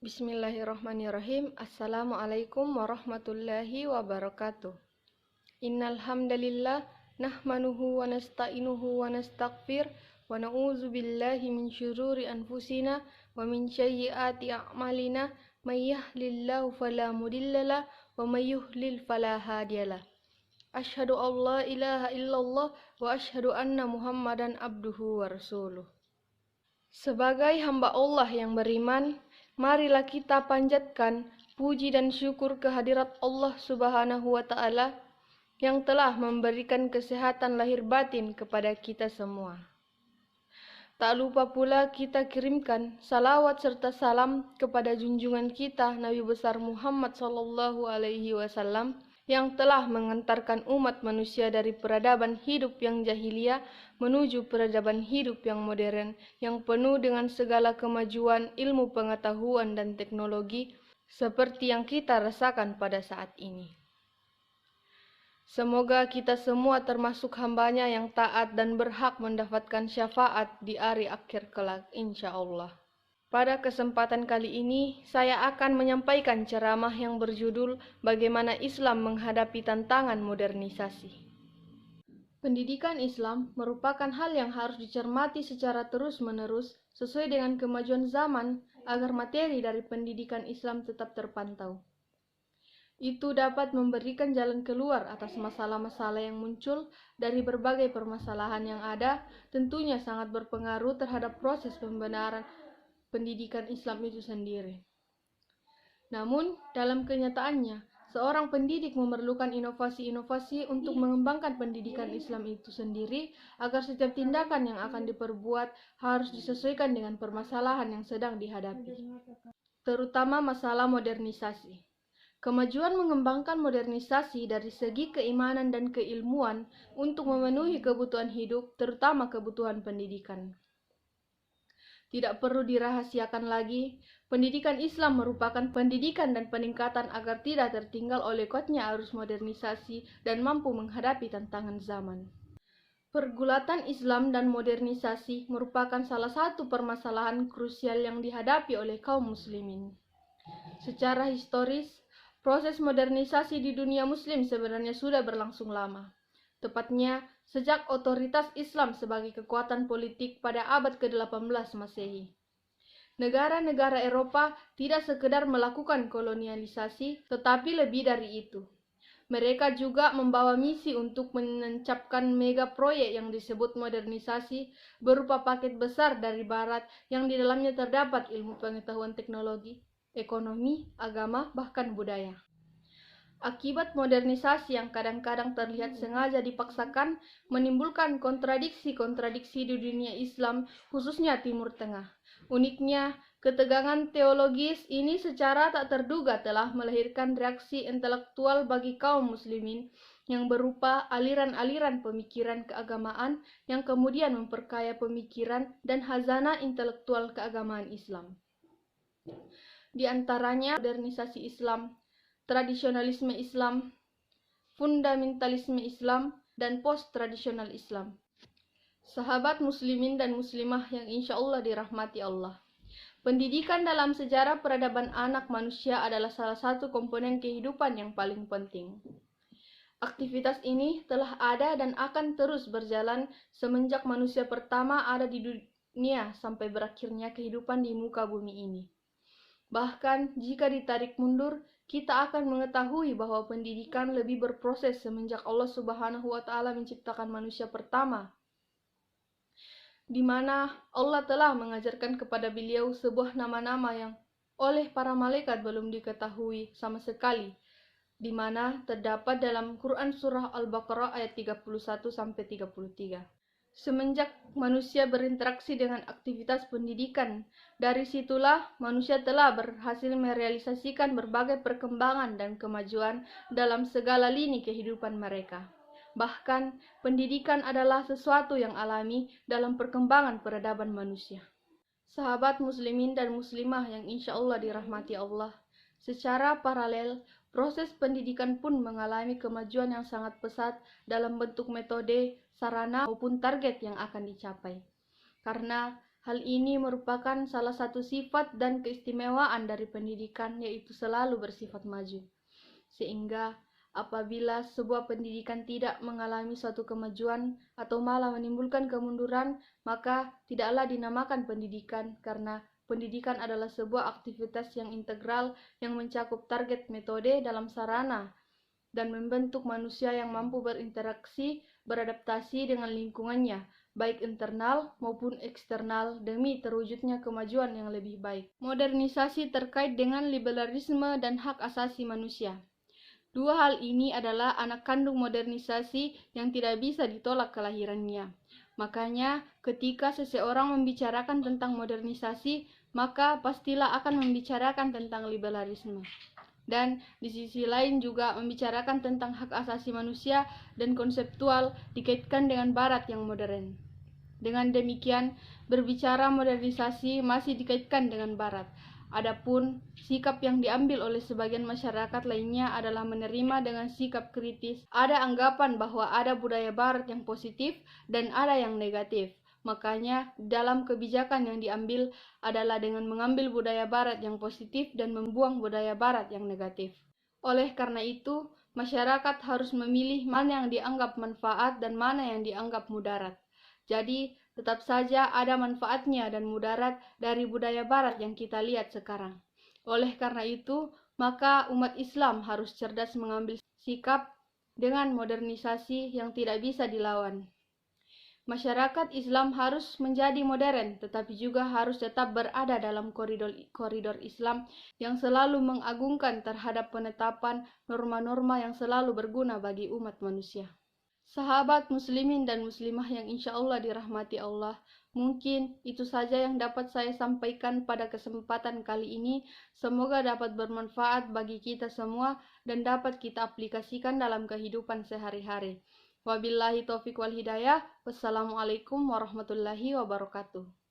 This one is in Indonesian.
Bismillahirrahmanirrahim. Assalamualaikum warahmatullahi wabarakatuh. Innal hamdalillah nahmanuhu wa nasta'inuhu wa nastaghfir wa na'udzu billahi min syururi anfusina wa min sayyiati a'malina may yahdihillahu fala mudhillalah wa may yudhlil fala hadiyalah. Asyhadu an la ilaha illallah wa asyhadu anna Muhammadan abduhu wa rasuluh. Sebagai hamba Allah yang beriman, marilah kita panjatkan puji dan syukur kehadirat Allah Subhanahu wa Ta'ala yang telah memberikan kesehatan lahir batin kepada kita semua. Tak lupa pula kita kirimkan salawat serta salam kepada junjungan kita Nabi besar Muhammad SAW yang telah mengantarkan umat manusia dari peradaban hidup yang jahiliyah menuju peradaban hidup yang modern, yang penuh dengan segala kemajuan ilmu pengetahuan dan teknologi seperti yang kita rasakan pada saat ini. Semoga kita semua termasuk hambanya yang taat dan berhak mendapatkan syafaat di hari akhir kelak, insya Allah. Pada kesempatan kali ini, saya akan menyampaikan ceramah yang berjudul Bagaimana Islam Menghadapi Tantangan Modernisasi. Pendidikan Islam merupakan hal yang harus dicermati secara terus-menerus sesuai dengan kemajuan zaman agar materi dari pendidikan Islam tetap terpantau. Itu dapat memberikan jalan keluar atas masalah-masalah yang muncul dari berbagai permasalahan yang ada, tentunya sangat berpengaruh terhadap proses pembenaran pendidikan Islam itu sendiri. Namun, dalam kenyataannya, seorang pendidik memerlukan inovasi-inovasi untuk mengembangkan pendidikan Islam itu sendiri agar setiap tindakan yang akan diperbuat harus disesuaikan dengan permasalahan yang sedang dihadapi, terutama masalah modernisasi. Kemajuan mengembangkan modernisasi dari segi keimanan dan keilmuan untuk memenuhi kebutuhan hidup, terutama kebutuhan pendidikan. Tidak perlu dirahasiakan lagi, pendidikan Islam merupakan pendidikan dan peningkatan agar tidak tertinggal oleh kuatnya arus modernisasi dan mampu menghadapi tantangan zaman. Pergulatan Islam dan modernisasi merupakan salah satu permasalahan krusial yang dihadapi oleh kaum muslimin. Secara historis, proses modernisasi di dunia muslim sebenarnya sudah berlangsung lama. Tepatnya, sejak otoritas Islam sebagai kekuatan politik pada abad ke-18 Masehi. Negara-negara Eropa tidak sekedar melakukan kolonialisasi, tetapi lebih dari itu. Mereka juga membawa misi untuk menancapkan mega proyek yang disebut modernisasi berupa paket besar dari Barat yang di dalamnya terdapat ilmu pengetahuan teknologi, ekonomi, agama, bahkan budaya. Akibat modernisasi yang kadang-kadang terlihat sengaja dipaksakan menimbulkan kontradiksi-kontradiksi di dunia Islam, khususnya Timur Tengah. Uniknya, ketegangan teologis ini secara tak terduga telah melahirkan reaksi intelektual bagi kaum muslimin yang berupa aliran-aliran pemikiran keagamaan yang kemudian memperkaya pemikiran dan khazanah intelektual keagamaan Islam. Di antaranya modernisasi Islam, tradisionalisme Islam, fundamentalisme Islam, dan post-tradisional Islam. Sahabat muslimin dan muslimah yang insya Allah dirahmati Allah. Pendidikan dalam sejarah peradaban anak manusia adalah salah satu komponen kehidupan yang paling penting. Aktivitas ini telah ada dan akan terus berjalan semenjak manusia pertama ada di dunia sampai berakhirnya kehidupan di muka bumi ini. Bahkan jika ditarik mundur, kita akan mengetahui bahwa pendidikan lebih berproses semenjak Allah Subhanahu wa Ta'ala menciptakan manusia pertama, di mana Allah telah mengajarkan kepada beliau sebuah nama-nama yang oleh para malaikat belum diketahui sama sekali, di mana terdapat dalam Quran Surah Al-Baqarah ayat 31-33. Semenjak manusia berinteraksi dengan aktivitas pendidikan, dari situlah manusia telah berhasil merealisasikan berbagai perkembangan dan kemajuan dalam segala lini kehidupan mereka. Bahkan, pendidikan adalah sesuatu yang alami dalam perkembangan peradaban manusia. Sahabat muslimin dan muslimah yang insya Allah dirahmati Allah, secara paralel, proses pendidikan pun mengalami kemajuan yang sangat pesat dalam bentuk metode, sarana, maupun target yang akan dicapai. Karena Hal ini merupakan salah satu sifat dan keistimewaan dari pendidikan, yaitu selalu bersifat maju. Sehingga apabila sebuah pendidikan tidak mengalami suatu kemajuan atau malah menimbulkan kemunduran, maka tidaklah dinamakan pendidikan, karena pendidikan adalah sebuah aktivitas yang integral yang mencakup target metode dalam sarana dan membentuk manusia yang mampu berinteraksi, beradaptasi dengan lingkungannya, baik internal maupun eksternal, demi terwujudnya kemajuan yang lebih baik. Modernisasi terkait dengan liberalisme dan hak asasi manusia. Dua hal ini adalah anak kandung modernisasi yang tidak bisa ditolak kelahirannya. Makanya, ketika seseorang membicarakan tentang modernisasi, maka pastilah akan membicarakan tentang liberalisme. Dan di sisi lain juga membicarakan tentang hak asasi manusia dan konseptual dikaitkan dengan Barat yang modern. Dengan demikian, berbicara modernisasi masih dikaitkan dengan Barat. Adapun sikap yang diambil oleh sebagian masyarakat lainnya adalah menerima dengan sikap kritis. Ada anggapan bahwa ada budaya Barat yang positif dan ada yang negatif. Makanya, dalam kebijakan yang diambil adalah dengan mengambil budaya Barat yang positif dan membuang budaya Barat yang negatif. Oleh karena itu, masyarakat harus memilih mana yang dianggap manfaat dan mana yang dianggap mudarat. Jadi, tetap saja ada manfaatnya dan mudarat dari budaya Barat yang kita lihat sekarang. Oleh karena itu, maka umat Islam harus cerdas mengambil sikap dengan modernisasi yang tidak bisa dilawan. Masyarakat Islam harus menjadi modern, tetapi juga harus tetap berada dalam koridor Islam yang selalu mengagungkan terhadap penetapan norma-norma yang selalu berguna bagi umat manusia. Sahabat muslimin dan muslimah yang insya Allah dirahmati Allah, mungkin itu saja yang dapat saya sampaikan pada kesempatan kali ini. Semoga dapat bermanfaat bagi kita semua dan dapat kita aplikasikan dalam kehidupan sehari-hari. Wabillahi taufiq wal hidayah. Wassalamualaikum warahmatullahi wabarakatuh.